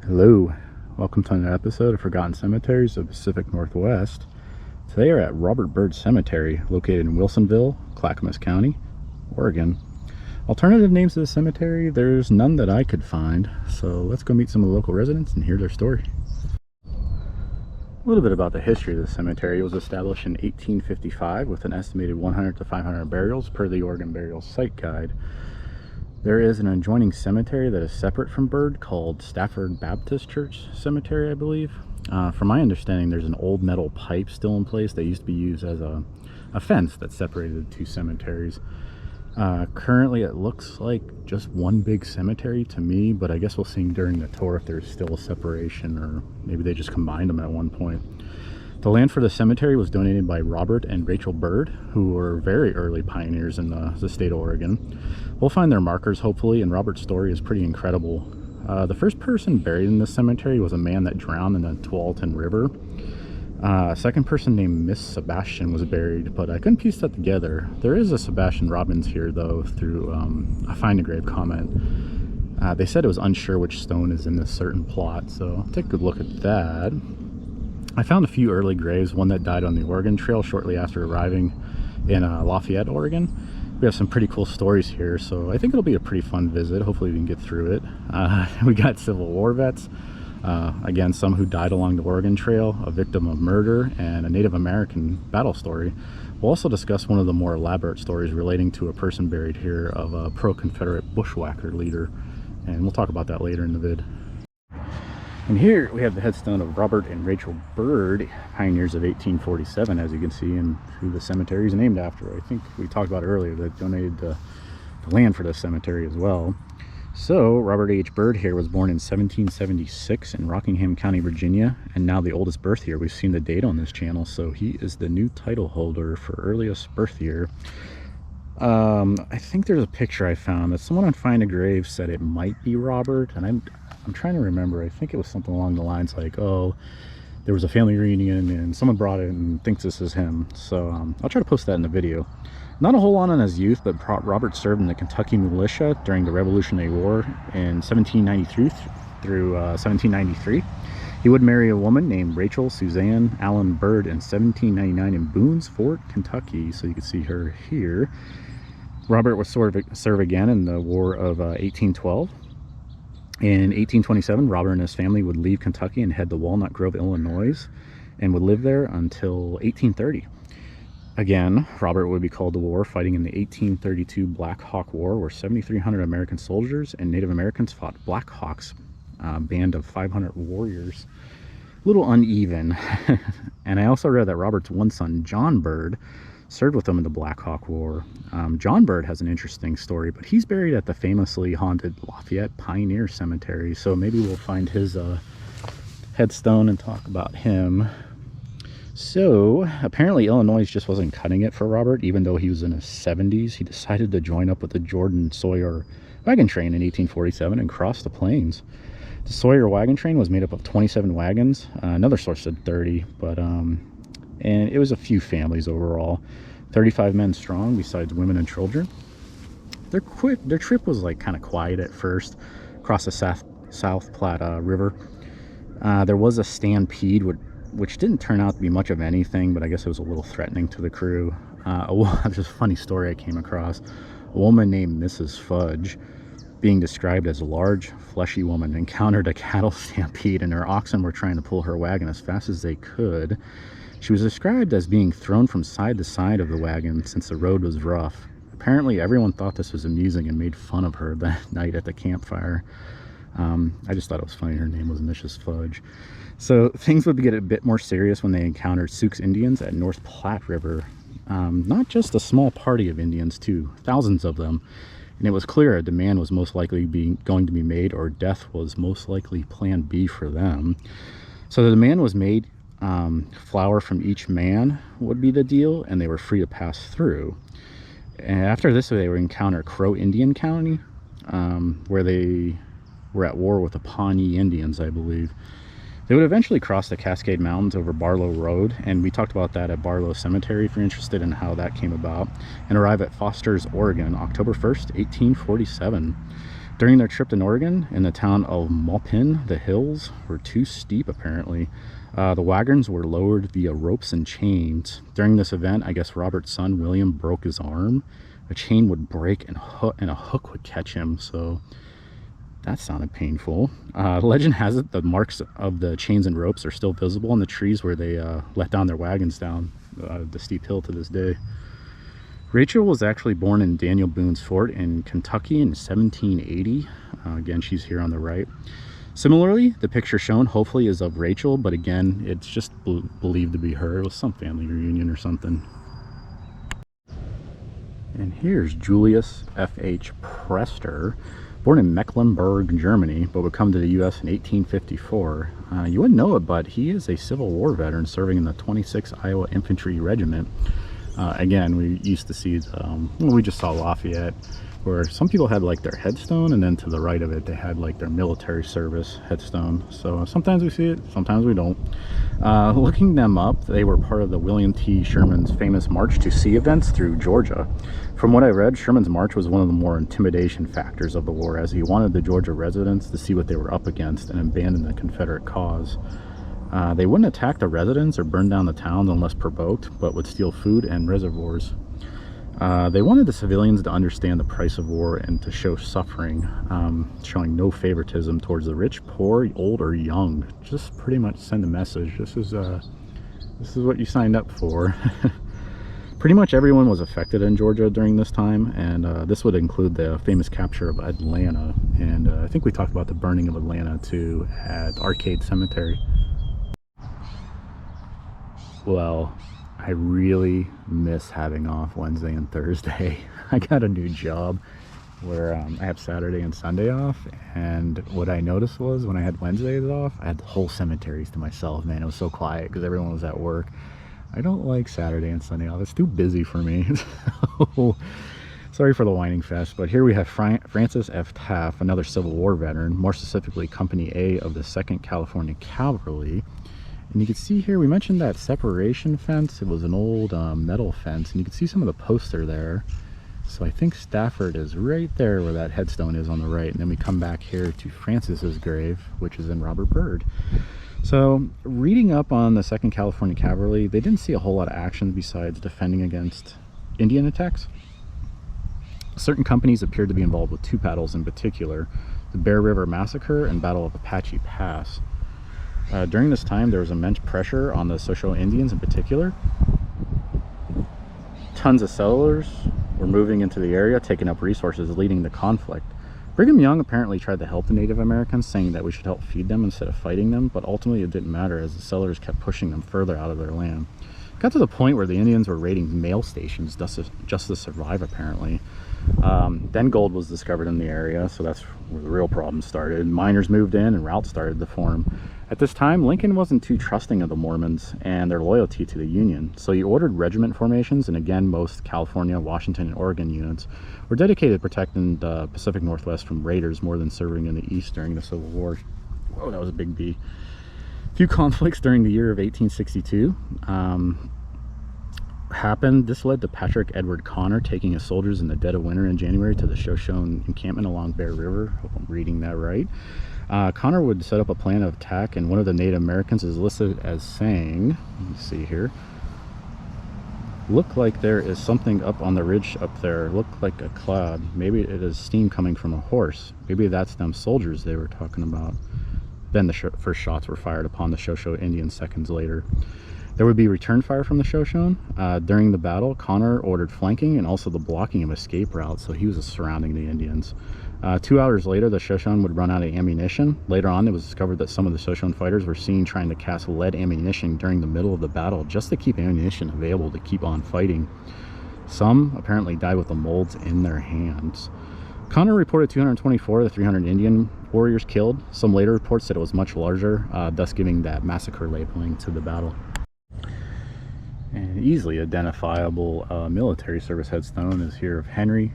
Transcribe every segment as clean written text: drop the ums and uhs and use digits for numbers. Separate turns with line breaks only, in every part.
Hello, welcome to another episode of Forgotten Cemeteries of the Pacific Northwest. Today we're at Robert Byrd Cemetery, located in Wilsonville, Clackamas County, Oregon. Alternative names to the cemetery, there's none that I could find, so let's go meet some of the local residents and hear their story. A little bit about the history of the cemetery. It was established in 1855 with an estimated 100 to 500 burials per the Oregon Burial Site Guide. There is an adjoining cemetery that is separate from Byrd called Stafford Baptist Church Cemetery, I believe. From my understanding, there's an old metal pipe still in place that used to be used as a fence that separated the two cemeteries. Currently, it looks like just one big cemetery to me, but I guess we'll see during the tour if there's still a separation, or maybe they just combined them at one point. The land for the cemetery was donated by Robert and Racheal Byrd, who were very early pioneers in the state of Oregon. We'll find their markers, hopefully, and Robert's story is pretty incredible. The first person buried in this cemetery was a man that drowned in the Tualatin River. A second person named Miss Sebastian was buried, but I couldn't piece that together. There is a Sebastian Robins here, though, through a Find a Grave comment. They said it was unsure which stone is in this certain plot, so I'll take a good look at that. I found a few early graves, one that died on the Oregon Trail shortly after arriving in Lafayette, Oregon. We have some pretty cool stories here, so I think it'll be a pretty fun visit. Hopefully we can get through it. We got Civil War vets, again, some who died along the Oregon Trail, a victim of murder, and a Native American battle story. We'll also discuss one of the more elaborate stories relating to a person buried here of a pro-Confederate bushwhacker leader, and we'll talk about that later in the vid. And here we have the headstone of Robert and Racheal Byrd, pioneers of 1847, as you can see, and who the cemetery is named after. I think we talked about earlier that donated the land for the cemetery as well. So Robert H. Byrd here was born in 1776 in Rockingham County, Virginia, and now the oldest birth year. We've seen the date on this channel, so he is the new title holder for earliest birth year. I think there's a picture I found that someone on Find a Grave said it might be Robert, and I'm trying to remember. I think it was something along the lines like, oh, there was a family reunion and someone brought it and thinks this is him. So I'll try to post that in the video. Not a whole lot on his youth, but Robert served in the Kentucky militia during the Revolutionary War in 1793 through 1793. He would marry a woman named Rachel Suzanne Allen Byrd in 1799 in Boone's Fort, Kentucky. So you can see her here. Robert would serve again in the War of 1812. In 1827, Robert and his family would leave Kentucky and head to Walnut Grove, Illinois, and would live there until 1830. Again, Robert would be called to war, fighting in the 1832 Black Hawk War, where 7,300 American soldiers and Native Americans fought Black Hawk's band of 500 warriors. A little uneven. And I also read that Robert's one son, John Byrd, served with him in the Black Hawk War. John Byrd has an interesting story, but he's buried at the famously haunted Lafayette Pioneer Cemetery, so maybe we'll find his headstone and talk about him. So apparently Illinois just wasn't cutting it for Robert. Even though he was in his 70s, he decided to join up with the Jordan Sawyer wagon train in 1847 and cross the plains. The Sawyer wagon train was made up of 27 wagons. Another source said 30, but and it was a few families overall, 35 men strong besides women and children. Their trip was like kind of quiet at first, across the South Platte River. There was a stampede which didn't turn out to be much of anything, but I guess it was a little threatening to the crew. Just a funny story I came across. A woman named Mrs. Fudge, being described as a large, fleshy woman, encountered a cattle stampede, and her oxen were trying to pull her wagon as fast as they could. She was described as being thrown from side to side of the wagon since the road was rough. Apparently everyone thought this was amusing and made fun of her that night at the campfire. I just thought it was funny her name was Mrs. Fudge. So things would get a bit more serious when they encountered Sioux Indians at North Platte River. Not just a small party of Indians too, thousands of them. And it was clear a demand was most likely going to be made, or death was most likely plan B for them. So the demand was made. Flour from each man would be the deal, and they were free to pass through. And after this, they would encounter Crow Indian County, where they were at war with the Pawnee Indians, I believe. They would eventually cross the Cascade Mountains over Barlow Road, and we talked about that at Barlow Cemetery if you're interested in how that came about, and arrive at Foster's, Oregon, October 1st, 1847. During their trip to Oregon, in the town of Maupin, the hills were too steep apparently. The wagons were lowered via ropes and chains. During this event, I guess Robert's son William broke his arm. A chain would break and a hook would catch him, so that sounded painful. Legend has it the marks of the chains and ropes are still visible in the trees where they let down their wagons down the steep hill to this day. Racheal was actually born in Daniel Boone's fort in Kentucky in 1780. Again, she's here on the right. Similarly, the picture shown hopefully is of Racheal, but again, it's just believed to be her. It was some family reunion or something. And here's Julius F Prester, born in Mecklenburg, Germany, but would come to the U.S. in 1854. You wouldn't know it, but he is a Civil War veteran serving in the 26th Iowa Infantry Regiment. Again, we used to see, we just saw Lafayette, where some people had like their headstone, and then to the right of it they had like their military service headstone. So sometimes we see it, sometimes we don't. Looking them up, they were part of the William T. Sherman's famous March to Sea events through Georgia. From what I read, Sherman's march was one of the more intimidation factors of the war, as he wanted the Georgia residents to see what they were up against and abandon the Confederate cause. They wouldn't attack the residents or burn down the towns unless provoked, but would steal food and reservoirs. They wanted the civilians to understand the price of war and to show suffering, showing no favoritism towards the rich, poor, old, or young. Just pretty much send a message. This is what you signed up for. Pretty much everyone was affected in Georgia during this time, and this would include the famous capture of Atlanta. And I think we talked about the burning of Atlanta too at Arcade Cemetery. Well, I really miss having off Wednesday and Thursday. I got a new job where I have Saturday and Sunday off, and what I noticed was when I had Wednesdays off, I had the whole cemeteries to myself. Man, it was so quiet because everyone was at work. I don't like Saturday and Sunday off. It's too busy for me. So, sorry for the whining fest, but here we have Francis F Taff, another Civil War veteran, more specifically Company A of the 2nd California Cavalry. And you can see here, we mentioned that separation fence. It was an old metal fence, and you can see some of the poster there. So I think Stafford is right there where that headstone is on the right. And then we come back here to Francis's grave, which is in Robert Byrd. So reading up on the 2nd California Cavalry, they didn't see a whole lot of action besides defending against Indian attacks. Certain companies appeared to be involved with 2 battles in particular, the Bear River Massacre and Battle of Apache Pass. During this time, there was immense pressure on the Shoshone Indians in particular. Tons of settlers were moving into the area, taking up resources, leading the conflict. Brigham Young apparently tried to help the Native Americans, saying that we should help feed them instead of fighting them, but ultimately it didn't matter as the settlers kept pushing them further out of their land. It got to the point where the Indians were raiding mail stations just to survive, apparently. Then gold was discovered in the area, so that's where the real problem started. Miners moved in and routes started to form. At this time, Lincoln wasn't too trusting of the Mormons and their loyalty to the Union, so he ordered regiment formations, and again, most California, Washington, and Oregon units were dedicated to protecting the Pacific Northwest from raiders more than serving in the East during the Civil War. Whoa, that was a big B. Few conflicts during the year of 1862 happened. This led to Patrick Edward Connor taking his soldiers in the dead of winter in January to the Shoshone encampment along Bear River. Hope I'm reading that right. Connor would set up a plan of attack, and one of the Native Americans is listed as saying, let me see here, look like there is something up on the ridge up there, look like a cloud, maybe it is steam coming from a horse, maybe that's them soldiers they were talking about. Then the first shots were fired upon the Shoshone Indians seconds later. There would be return fire from the Shoshone. During the battle, Connor ordered flanking and also the blocking of escape routes, so he was surrounding the Indians. 2 hours later, the Shoshone would run out of ammunition. Later on, it was discovered that some of the Shoshone fighters were seen trying to cast lead ammunition during the middle of the battle just to keep ammunition available to keep on fighting. Some apparently died with the molds in their hands. Connor reported 224 of the 300 Indian warriors killed. Some later reports said it was much larger, thus giving that massacre labeling to the battle. An easily identifiable military service headstone is here of Henry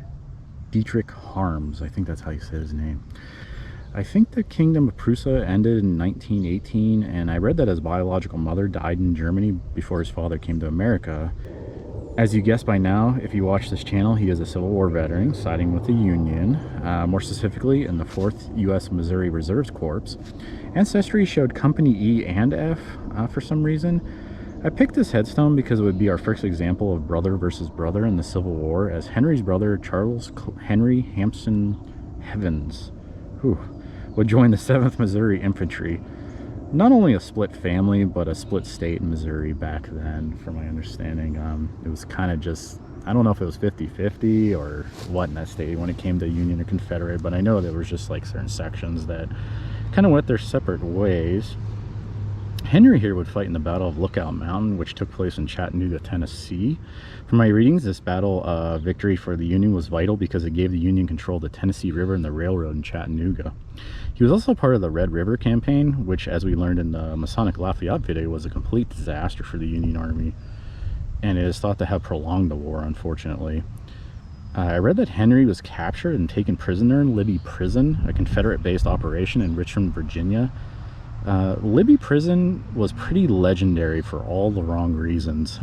Dietrich Harms. I think that's how you say his name. I think the Kingdom of Prussia ended in 1918, and I read that his biological mother died in Germany before his father came to America. As you guessed by now, if you watch this channel, he is a Civil War veteran siding with the Union, more specifically in the 4th U.S. Missouri Reserve Corps. Ancestry showed Company E and F for some reason. I picked this headstone because it would be our first example of brother versus brother in the Civil War, as Henry's brother, Charles Henry Hampson Evans, would join the 7th Missouri Infantry. Not only a split family, but a split state in Missouri back then, from my understanding. It was kind of just, I don't know if it was 50-50 or what in that state when it came to Union or Confederate, but I know there was just like certain sections that kind of went their separate ways. Henry here would fight in the Battle of Lookout Mountain, which took place in Chattanooga, Tennessee. From my readings, this battle victory for the Union was vital because it gave the Union control of the Tennessee River and the railroad in Chattanooga. He was also part of the Red River Campaign, which, as we learned in the Masonic Lafayette video, was a complete disaster for the Union Army, and it is thought to have prolonged the war, unfortunately. I read that Henry was captured and taken prisoner in Libby Prison, a Confederate-based operation in Richmond, Virginia. Libby Prison was pretty legendary for all the wrong reasons.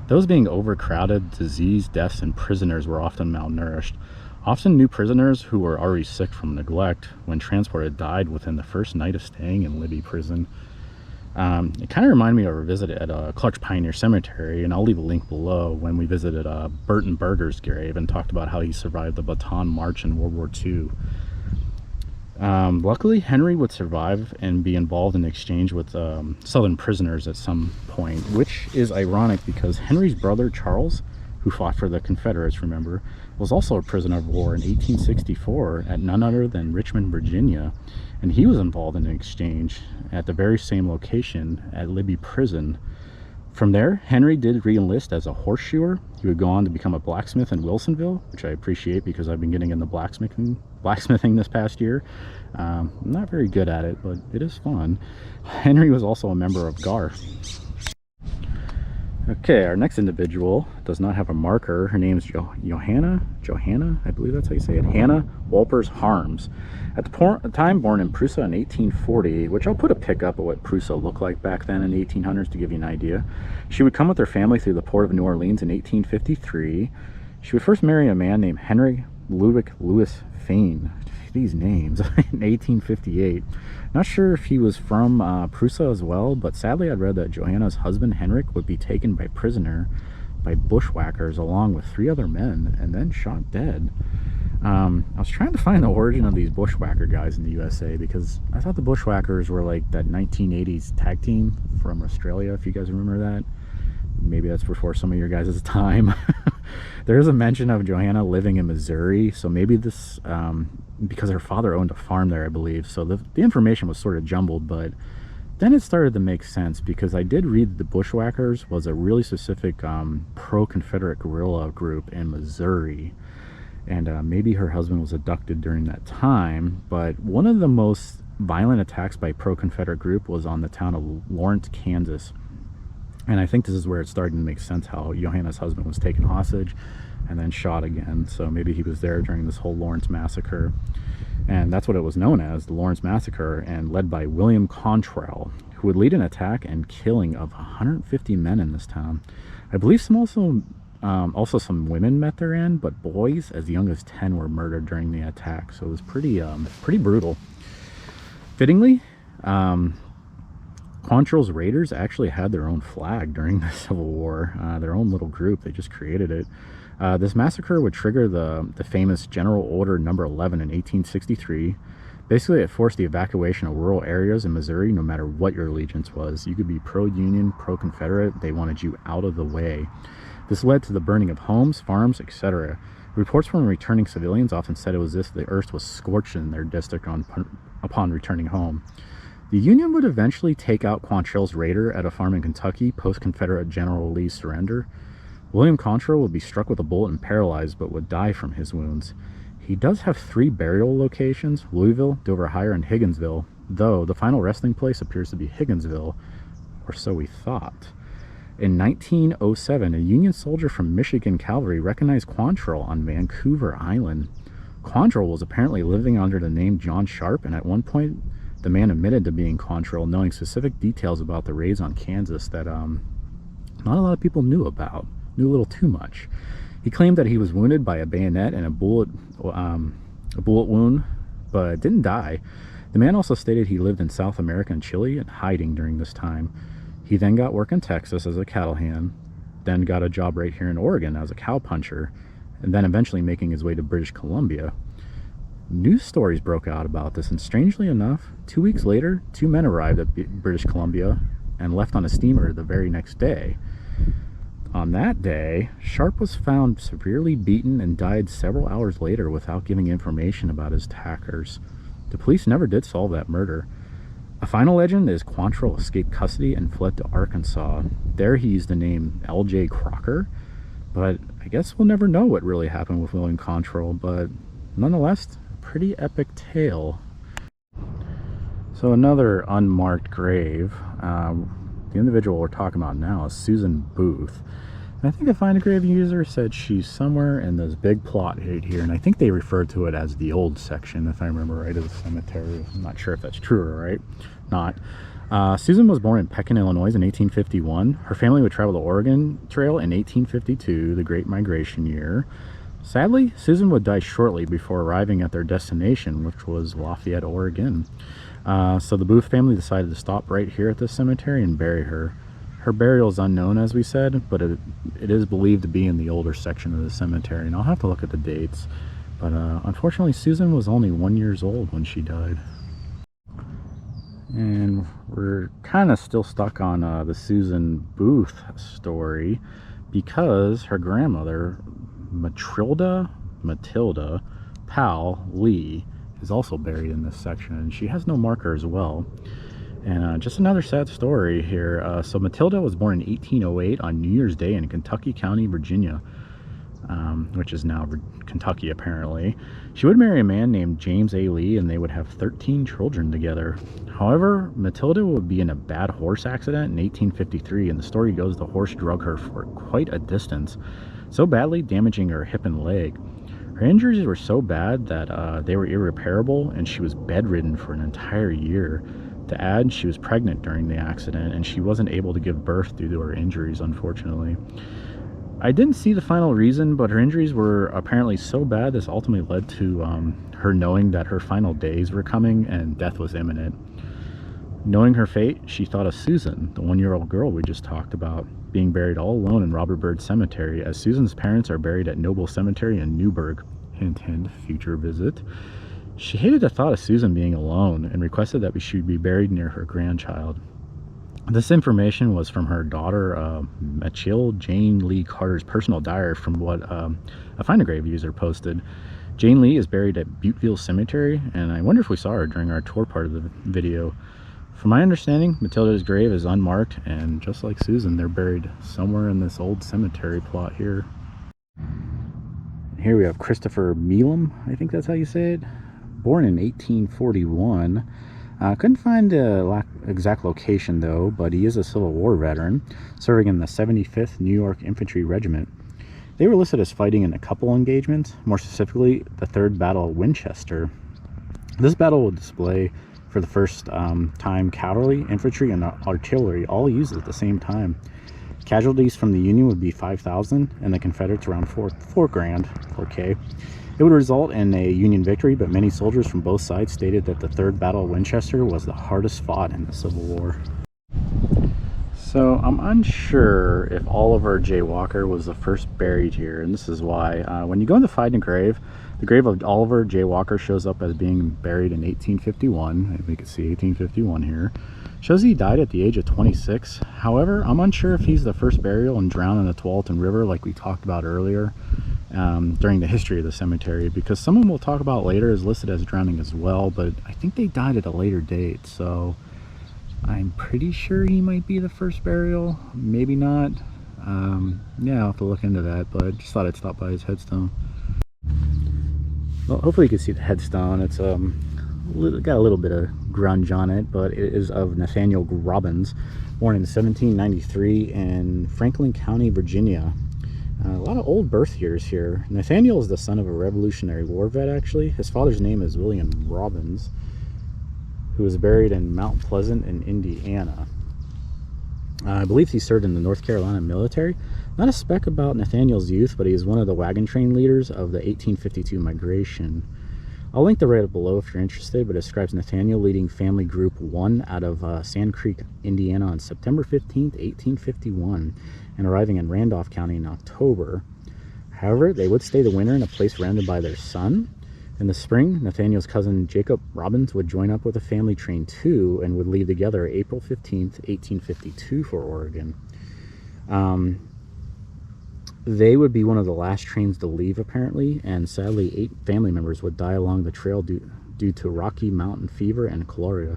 Those being overcrowded, disease, deaths, and prisoners were often malnourished. Often new prisoners who were already sick from neglect when transported died within the first night of staying in Libby Prison. It kind of reminded me of a visit at Clark's Pioneer Cemetery, and I'll leave a link below, when we visited Burton Berger's grave and talked about how he survived the Bataan March in World War II. Luckily, Henry would survive and be involved in exchange with Southern prisoners at some point, which is ironic because Henry's brother Charles, who fought for the Confederates, remember, was also a prisoner of war in 1864 at none other than Richmond, Virginia, and he was involved in an exchange at the very same location at Libby Prison. From there, Henry did re-enlist as a horseshoer. He would go on to become a blacksmith in Wilsonville, which I appreciate because I've been getting into blacksmithing this past year. I'm not very good at it, but it is fun. Henry was also a member of GAR. Okay, our next individual does not have a marker. Her name is Johanna, I believe that's how you say it, Hannah Walpers Harms. At the time, born in Prusa in 1840, which I'll put a pic up of what Prusa looked like back then in the 1800s to give you an idea. She would come with her family through the port of New Orleans in 1853. She would first marry a man named Henry Ludwig Louis Fane. These names, in 1858. Not sure if he was from Prusa as well, but sadly I'd read that Johanna's husband Henrik would be taken prisoner by bushwhackers along with 3 other men and then shot dead. I was trying to find the origin of these bushwhacker guys in the USA because I thought the bushwhackers were like that 1980s tag team from Australia, if you guys remember that. Maybe that's before some of your guys' time. There's a mention of Johanna living in Missouri, so maybe this, because her father owned a farm there, I believe, so the information was sort of jumbled, but then it started to make sense because I did read that the Bushwhackers was a really specific pro-Confederate guerrilla group in Missouri, and maybe her husband was abducted during that time. But one of the most violent attacks by pro-Confederate group was on the town of Lawrence, Kansas. And I think this is where it started to make sense how Johanna's husband was taken hostage and then shot again. So maybe he was there during this whole Lawrence massacre. And that's what it was known as, the Lawrence Massacre, and led by William Quantrill, who would lead an attack and killing of 150 men in this town. I believe some also some women met their end, but boys as young as 10 were murdered during the attack. So it was pretty brutal. Fittingly, Quantrill's Raiders actually had their own flag during the Civil War, their own little group. They just created it. This massacre would trigger the famous General Order Number 11 in 1863. Basically, it forced the evacuation of rural areas in Missouri, no matter what your allegiance was. You could be pro-Union, pro-Confederate. They wanted you out of the way. This led to the burning of homes, farms, etc. Reports from returning civilians often said it was as if the earth was scorched in their district upon returning home. The Union would eventually take out Quantrill's raider at a farm in Kentucky post-Confederate General Lee's surrender. William Quantrill would be struck with a bullet and paralyzed, but would die from his wounds. He does have 3 burial locations: Louisville, Dover Higher, and Higginsville, though the final resting place appears to be Higginsville, or so we thought. In 1907, a Union soldier from Michigan Cavalry recognized Quantrill on Vancouver Island. Quantrill was apparently living under the name John Sharp, and at one point the man admitted to being Quantrill, knowing specific details about the raids on Kansas that not a lot of people knew about. knew a little too much. He claimed that he was wounded by a bayonet and a bullet wound, but didn't die. The man also stated he lived in South America and Chile in hiding during this time. He then got work in Texas as a cattle hand, then got a job right here in Oregon as a cow puncher, and then eventually making his way to British Columbia. News stories broke out about this, and strangely enough, 2 weeks later, 2 men arrived at British Columbia and left on a steamer the very next day. On that day, Sharp was found severely beaten and died several hours later without giving information about his attackers. The police never did solve that murder. A final legend is Quantrill escaped custody and fled to Arkansas. There he used the name L.J. Crocker, but I guess we'll never know what really happened with William Quantrill, but nonetheless, a pretty epic tale. So another unmarked grave. The individual we're talking about now is Susan Booth. And I think the Find a Grave user said she's somewhere in this big plot right here, and I think they refer to it as the old section, if I remember right, of the cemetery. I'm not sure if that's true or right. Not. Susan was born in Pekin, Illinois in 1851. Her family would travel the Oregon Trail in 1852, the Great Migration year. Sadly, Susan would die shortly before arriving at their destination, which was Lafayette, Oregon. So the Booth family decided to stop right here at this cemetery and bury her. Her burial is unknown, as we said, but it is believed to be in the older section of the cemetery, and I'll have to look at the dates. But unfortunately, Susan was only 1 year old when she died. And we're kind of still stuck on the Susan Booth story, because her grandmother, Matilda Lee, is also buried in this section, and she has no marker as well. And just another sad story here. So Matilda was born in 1808 on New Year's Day in Kentucky County, Virginia, which is now Kentucky apparently. She would marry a man named James A. Lee, and they would have 13 children together. However, Matilda would be in a bad horse accident in 1853, and the story goes the horse drug her for quite a distance, so badly damaging her hip and leg. Her injuries were so bad that they were irreparable, and she was bedridden for an entire year. To add, she was pregnant during the accident, and she wasn't able to give birth due to her injuries, unfortunately. I didn't see the final reason, but her injuries were apparently so bad this ultimately led to her knowing that her final days were coming and death was imminent. Knowing her fate, she thought of Susan, the 1-year-old girl we just talked about, being buried all alone in Robert Byrd Cemetery, as Susan's parents are buried at Noble Cemetery in Newburgh. Hint, hint, future visit. She hated the thought of Susan being alone and requested that she be buried near her grandchild. This information was from her daughter, Racheal Jane Lee Carter's personal diary, from what a Find a Grave user posted. Jane Lee is buried at Butteville Cemetery, and I wonder if we saw her during our tour part of the video. From my understanding, Matilda's grave is unmarked, and just like Susan, they're buried somewhere in this old cemetery plot here. Here we have Christopher Milam, I think that's how you say it. Born in 1841. Couldn't find the exact location though, but he is a Civil War veteran, serving in the 75th New York Infantry Regiment. They were listed as fighting in a couple engagements, more specifically the 3rd Battle of Winchester. This battle will display for the first time cavalry, infantry, and artillery all used at the same time. Casualties from the Union would be 5,000, and the Confederates around 4K. It would result in a Union victory, but many soldiers from both sides stated that the 3rd Battle of Winchester was the hardest fought in the Civil War. So I'm unsure if Oliver Jaywalker was the first buried here, and this is why. When you go into Find a Grave, the grave of Oliver Jaywalker shows up as being buried in 1851. We can see 1851 here. Shows he died at the age of 26. However, I'm unsure if he's the first burial and drowned in the Tualatin River like we talked about earlier during the history of the cemetery, because someone we'll talk about later is listed as drowning as well, but I think they died at a later date, so I'm pretty sure he might be the first burial. Maybe not. Yeah, I'll have to look into that, but I just thought I'd stop by his headstone. Well, hopefully you can see the headstone. It's got a little bit of grunge on it, but it is of Nathaniel Robins, born in 1793 in Franklin County, Virginia. A lot of old birth years here. Nathaniel is the son of a Revolutionary War vet, actually. His father's name is William Robins, who was buried in Mount Pleasant in Indiana. I believe he served in the North Carolina military, Not a speck about Nathaniel's youth, but he is one of the wagon train leaders of the 1852 migration. I'll link the write-up below if you're interested, but it describes Nathaniel leading Family Group 1 out of Sand Creek, Indiana on September 15th, 1851, and arriving in Randolph County in October. However, they would stay the winter in a place rented by their son. In the spring, Nathaniel's cousin Jacob Robins would join up with a family train 2 and would leave together April 15th, 1852 for Oregon. They would be one of the last trains to leave, apparently, and sadly 8 family members would die along the trail due to Rocky Mountain fever and cholera.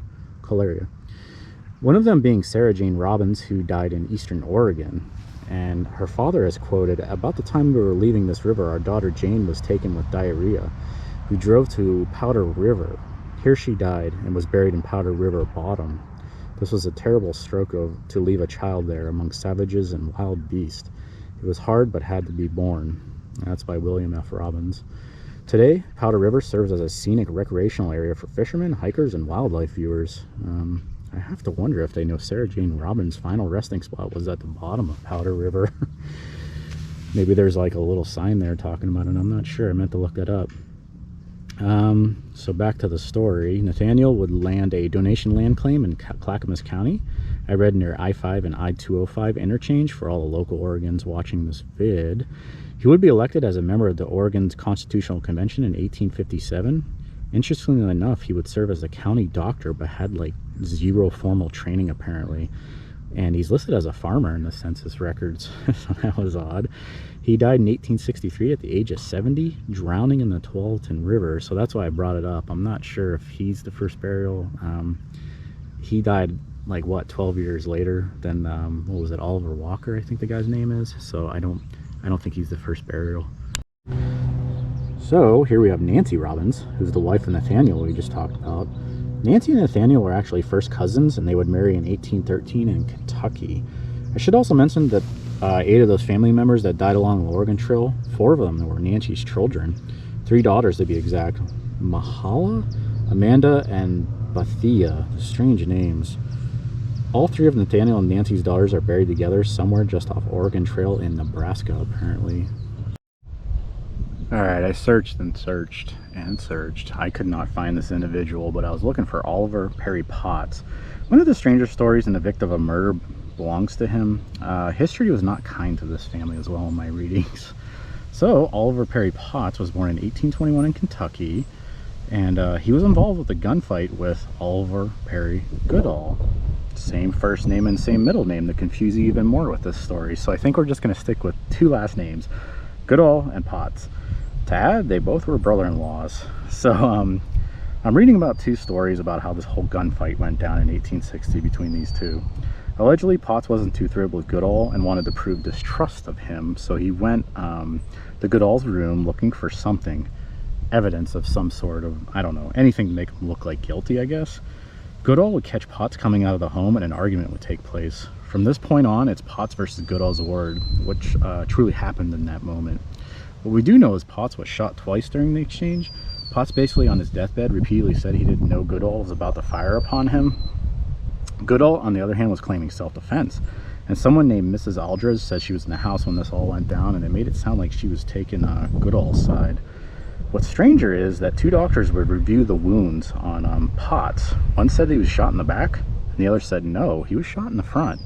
One of them being Sarah Jane Robins, who died in eastern Oregon. And her father is quoted, "About the time we were leaving this river, our daughter Jane was taken with diarrhea. We drove to Powder River. Here she died and was buried in Powder River bottom. This was a terrible stroke to leave a child there among savages and wild beasts. It was hard but had to be borne." That's by William F. Robins. Today, Powder River serves as a scenic recreational area for fishermen, hikers, and wildlife viewers. I have to wonder if they know Sarah Jane Robins' final resting spot was at the bottom of Powder River. Maybe there's like a little sign there talking about it. I'm not sure. I meant to look that up. So back to the story. Nathaniel would land a donation land claim in Clackamas County. I read near I-5 and I-205 interchange for all the local Oregons watching this vid. He would be elected as a member of the Oregon's Constitutional Convention in 1857. Interestingly enough, he would serve as a county doctor, but had like 0 formal training apparently. And he's listed as a farmer in the census records, so that was odd. He died in 1863 at the age of 70, drowning in the Tualatin River, so that's why I brought it up. I'm not sure if he's the first burial. He died, like, what, 12 years later than, what was it, Oliver Walker, I think the guy's name is, so I don't think he's the first burial. So, here we have Nancy Robins, who's the wife of Nathaniel we just talked about. Nancy and Nathaniel were actually first cousins, and they would marry in 1813 in Kentucky. I should also mention that 8 of those family members that died along the Oregon Trail, 4 of them were Nancy's children. 3 daughters to be exact. Mahala, Amanda, and Bathia. Strange names. All 3 of Nathaniel and Nancy's daughters are buried together somewhere just off Oregon Trail in Nebraska, apparently. Alright, I searched and searched and searched. I could not find this individual, but I was looking for Oliver Perry Potts. One of the stranger stories in the victim of a murder belongs to him. History was not kind to this family as well in my readings. So, Oliver Perry Potts was born in 1821 in Kentucky, and he was involved with a gunfight with Oliver Perry Goodall. Same first name and same middle name to confuse you even more with this story. So I think we're just going to stick with 2 last names, Goodall and Potts. To add, they both were brother-in-laws. So I'm reading about 2 stories about how this whole gunfight went down in 1860 between these 2. Allegedly, Potts wasn't too thrilled with Goodall and wanted to prove distrust of him, so he went to Goodall's room looking for something, evidence of some sort of, I don't know, anything to make him look like guilty, I guess. Goodall would catch Potts coming out of the home and an argument would take place. From this point on, it's Potts versus Goodall's word, which truly happened in that moment. What we do know is Potts was shot twice during the exchange. Potts basically on his deathbed repeatedly said he didn't know Goodall was about to fire upon him. Goodall, on the other hand, was claiming self-defense. And someone named Mrs. Aldridge says she was in the house when this all went down, and it made it sound like she was taking Goodall's side. What's stranger is that 2 doctors would review the wounds on Potts. One said he was shot in the back, and the other said no, he was shot in the front.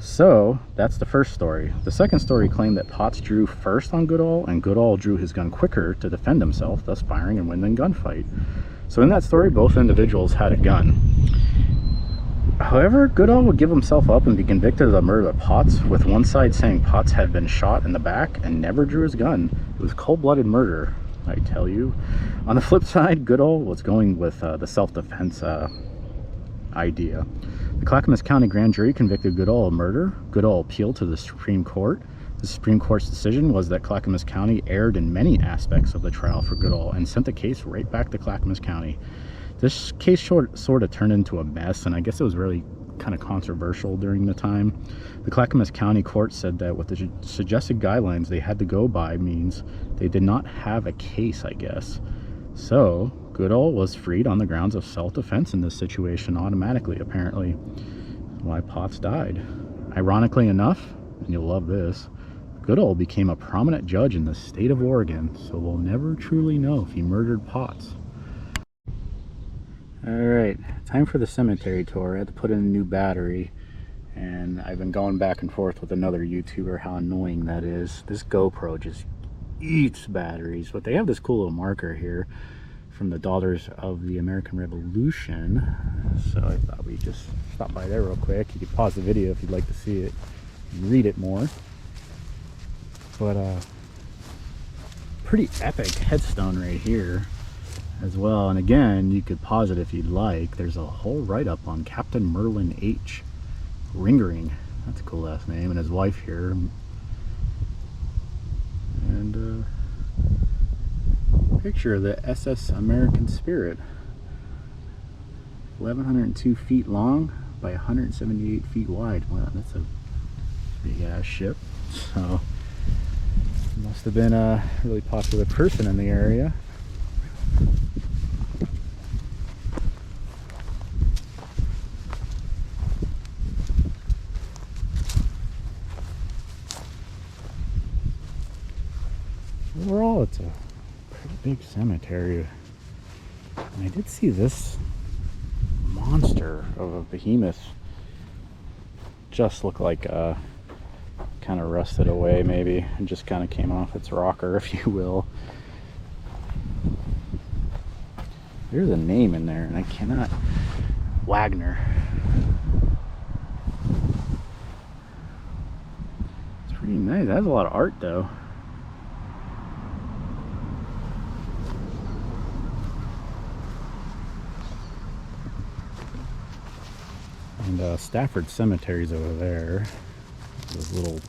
So, that's the first story. The second story claimed that Potts drew first on Goodall, and Goodall drew his gun quicker to defend himself, thus firing and winning the gunfight. So in that story, both individuals had a gun. However, Goodall would give himself up and be convicted of the murder of Potts, with one side saying Potts had been shot in the back and never drew his gun. It was cold-blooded murder, I tell you. On the flip side, Goodall was going with the self-defense idea. The Clackamas County Grand Jury convicted Goodall of murder. Goodall appealed to the Supreme Court. The Supreme Court's decision was that Clackamas County erred in many aspects of the trial for Goodall and sent the case right back to Clackamas County. This case sort of turned into a mess, and I guess it was really kind of controversial during the time. The Clackamas County Court said that what the suggested guidelines they had to go by means they did not have a case, I guess. So, Goodall was freed on the grounds of self-defense in this situation automatically, apparently. Why Potts died. Ironically enough, and you'll love this, Goodall became a prominent judge in the state of Oregon, so we'll never truly know if he murdered Potts. Alright, time for the cemetery tour. I had to put in a new battery, and I've been going back and forth with another YouTuber how annoying that is. This GoPro just eats batteries, but they have this cool little marker here from the Daughters of the American Revolution, so I thought we'd just stop by there real quick. You could pause the video if you'd like to see it and read it more. But pretty epic headstone right here as well. And again, you could pause it if you'd like. There's a whole write-up on Captain Merlin H. Ringering. That's a cool last name, and his wife here. And picture of the SS American Spirit. 1,102 feet long by 178 feet wide. Wow, that's a big ass ship. So must have been a really popular person in the area. Overall, it's a pretty big cemetery. And I did see this monster of a behemoth just look like kind of rusted away maybe, and just kind of came off its rocker, if you will. There's a name in there, and I cannot. Wagner. It's pretty nice. That has a lot of art though. And Stafford Cemetery's over there. Those little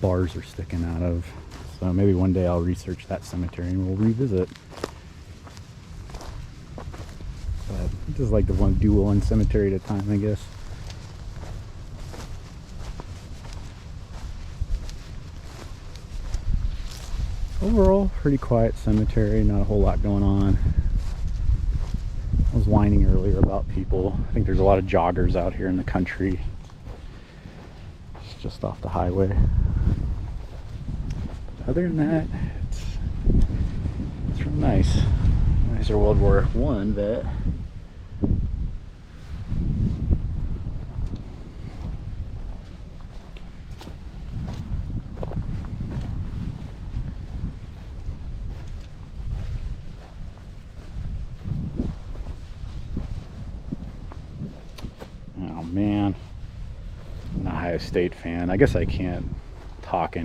bars are sticking out of. So maybe one day I'll research that cemetery and we'll revisit. But I just like to do one cemetery at a time, I guess. Overall, pretty quiet cemetery, not a whole lot going on. I was whining earlier about people. I think there's a lot of joggers out here in the country. It's just off the highway. But other than that, it's real nice. Nicer World War I vet. Oh man, I'm an Ohio State fan. I guess I can't talk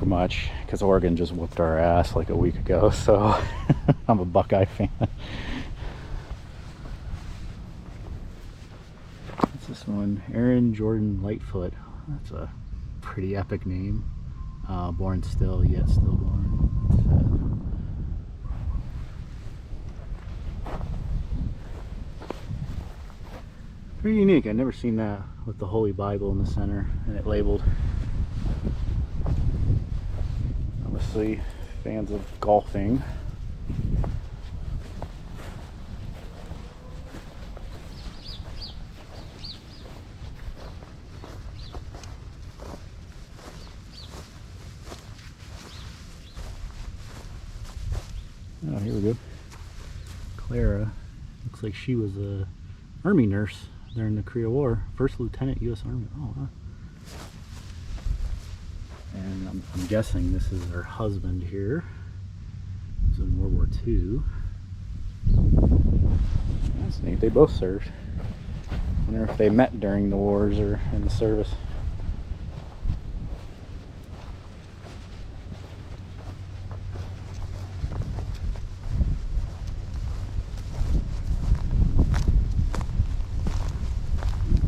much because Oregon just whooped our ass like a week ago, so I'm a Buckeye fan. What's this one? Aaron Jordan Lightfoot. That's a pretty epic name. Born still, yet stillborn. Pretty unique. I've never seen that with the Holy Bible in the center and it labeled. Obviously, fans of golfing. Oh, here we go. Clara. Looks like she was a Army nurse during the Korea War. First Lieutenant, U.S. Army. Oh, wow. And I'm guessing this is her husband here. He was in World War II. That's neat. They both served. I wonder if they met during the wars or in the service.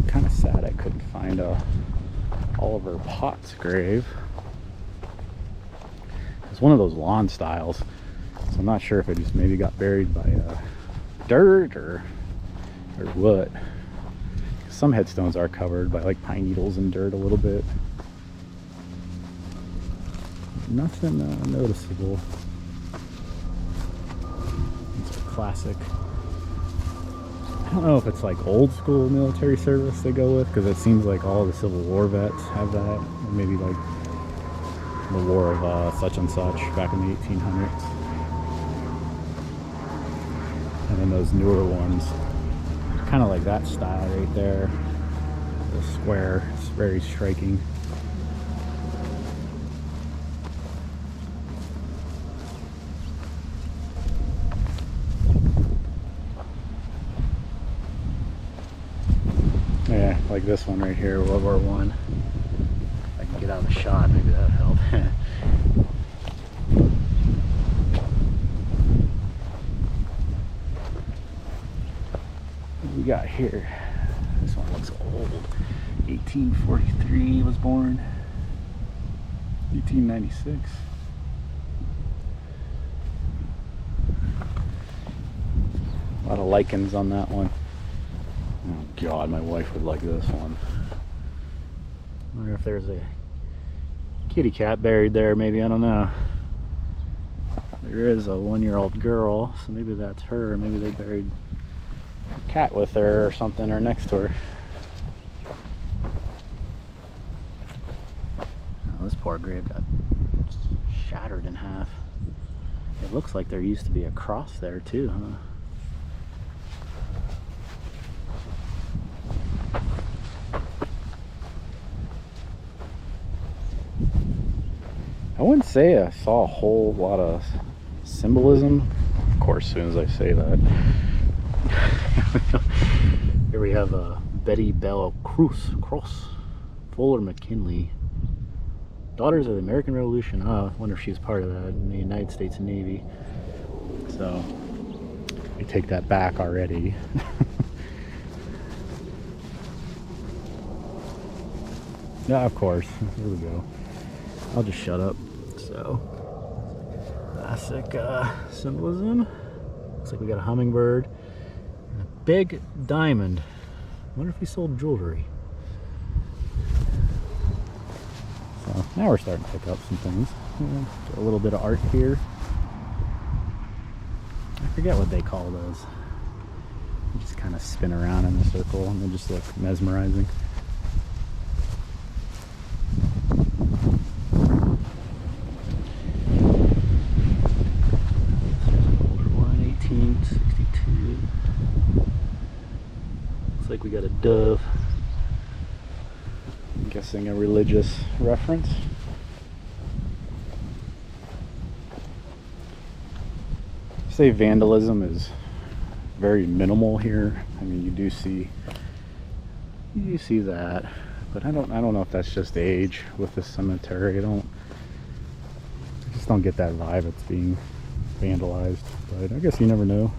Kind of sad I couldn't find Oliver Potts' grave. It's one of those lawn styles, so I'm not sure if it just maybe got buried by dirt or what. Some headstones are covered by like pine needles and dirt a little bit. Nothing noticeable. It's a classic. I don't know if it's like old school military service they go with, because it seems like all the Civil War vets have that. Or maybe like the war of such and such back in the 1800s. And then those newer ones, kind of like that style right there, the square. It's very striking. Yeah, like this one right here, World War I. If I can get out of the shot, maybe that would help. What do we got here? This one looks old. 1843 was born. 1896. A lot of lichens on that one. Oh God, my wife would like this one. I wonder if there's a kitty cat buried there, maybe, I don't know. There is a 1-year-old girl, so maybe that's her. Maybe they buried a cat with her or something, or next to her. Oh, this poor grave got shattered in half. It looks like there used to be a cross there too, huh? I wouldn't say I saw a whole lot of symbolism. Of course, as soon as I say that. Here we have Betty Bell Cross, Fuller McKinley. Daughters of the American Revolution. Oh, I wonder if she was part of that in the United States Navy. So, we take that back already. Yeah, of course. Here we go. I'll just shut up. So, classic symbolism. Looks like we got a hummingbird and a big diamond. I wonder if he sold jewelry. So now we're starting to pick up some things. A little bit of art here. I forget what they call those. You just kind of spin around in a circle and they just look mesmerizing. Like we got a dove. I'm guessing a religious reference. Say vandalism is very minimal here. I mean, you do see that, but I don't know if that's just age with the cemetery. I just don't get that vibe it's being vandalized, but I guess you never know.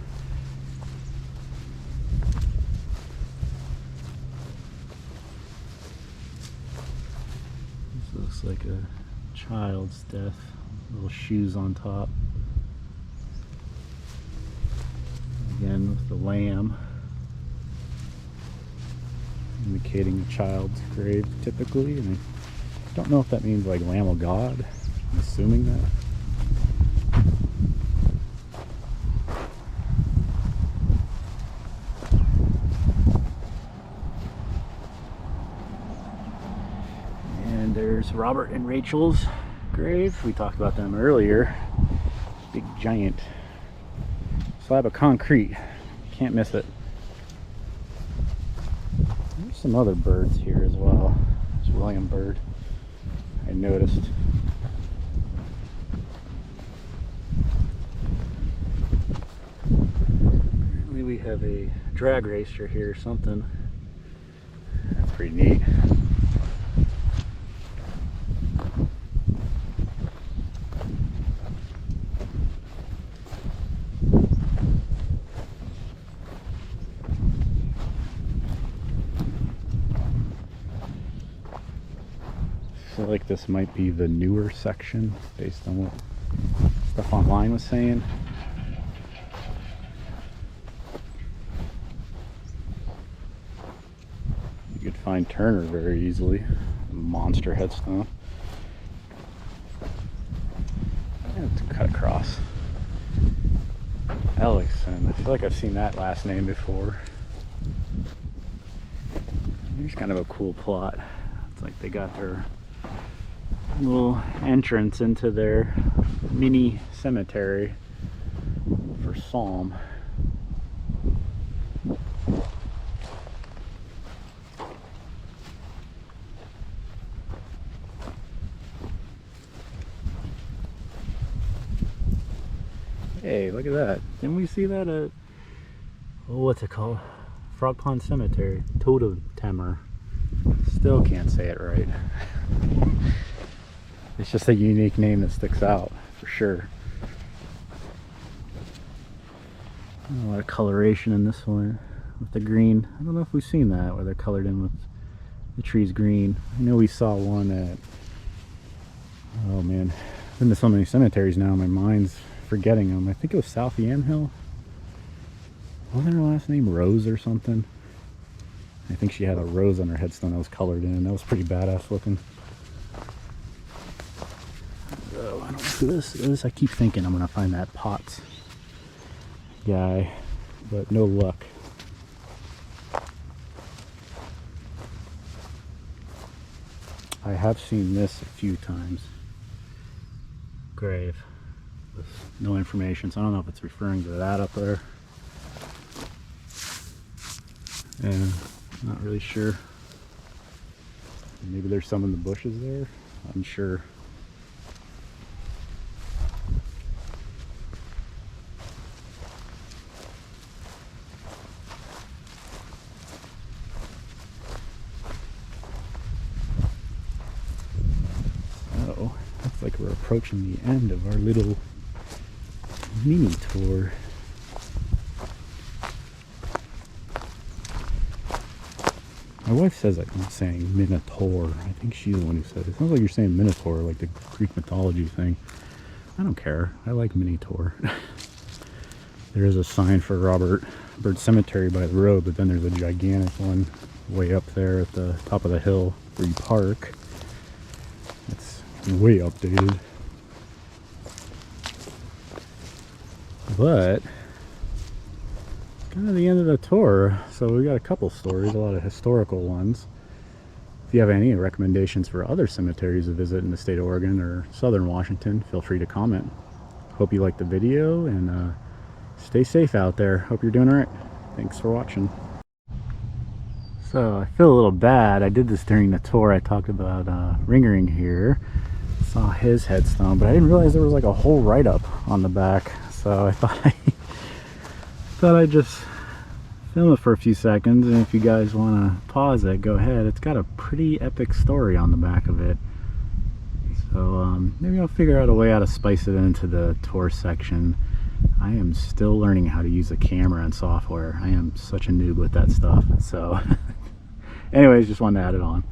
Looks like a child's death. Little shoes on top. Again with the lamb, indicating a child's grave typically. And I don't know if that means like Lamb of God. I'm assuming that. There's Robert and Racheal's grave. We talked about them earlier. Big giant slab of concrete. Can't miss it. There's some other birds here as well. There's William Byrd, I noticed. Apparently we have a drag racer here or something. That's pretty neat. I feel like this might be the newer section based on what stuff online was saying. You could find Turner very easily. Monster headstone. I have to cut across. Ellickson. I feel like I've seen that last name before. Here's kind of a cool plot. It's like they got their little entrance into their mini cemetery for Psalm. Hey, look at that. Didn't we see that at, oh, what's it called? Frog Pond Cemetery. Totem Tamer. Still can't say it right. It's just a unique name that sticks out, for sure. A lot of coloration in this one with the green. I don't know if we've seen that, where they're colored in with the trees green. I know we saw one at, oh man, I've been to so many cemeteries now, my mind's forgetting them. I think it was South Yamhill. Wasn't her last name Rose or something? I think she had a rose on her headstone that was colored in. That was pretty badass looking. So, I don't know who this is. I keep thinking I'm gonna find that Potts guy, but no luck. I have seen this a few times. Grave. With no information, so I don't know if it's referring to that up there. And not really sure. Maybe there's some in the bushes there. Unsure. So, looks like we're approaching the end of our little mini tour. My wife says I'm saying Minotaur. I think she's the one who said it. It sounds like you're saying Minotaur, like the Greek mythology thing. I don't care. I like Minotaur. There is a sign for Robert Bird Cemetery by the road, but then there's a gigantic one way up there at the top of the hill where you park. It's way updated. But kind of the end of the tour, so we got a couple stories, a lot of historical ones. If you have any recommendations for other cemeteries to visit in the state of Oregon or southern Washington, feel free to comment. Hope you liked the video, and stay safe out there. Hope you're doing all right. Thanks for watching. So I feel a little bad. I did this during the tour. I talked about Ringering here. Saw his headstone, but I didn't realize there was like a whole write-up on the back. So I thought I'd just film it for a few seconds, and if you guys want to pause it, go ahead. It's got a pretty epic story on the back of it. So maybe I'll figure out a way how to spice it into the tour section. I am still learning how to use a camera and software. I am such a noob with that stuff. So anyways, just wanted to add it on.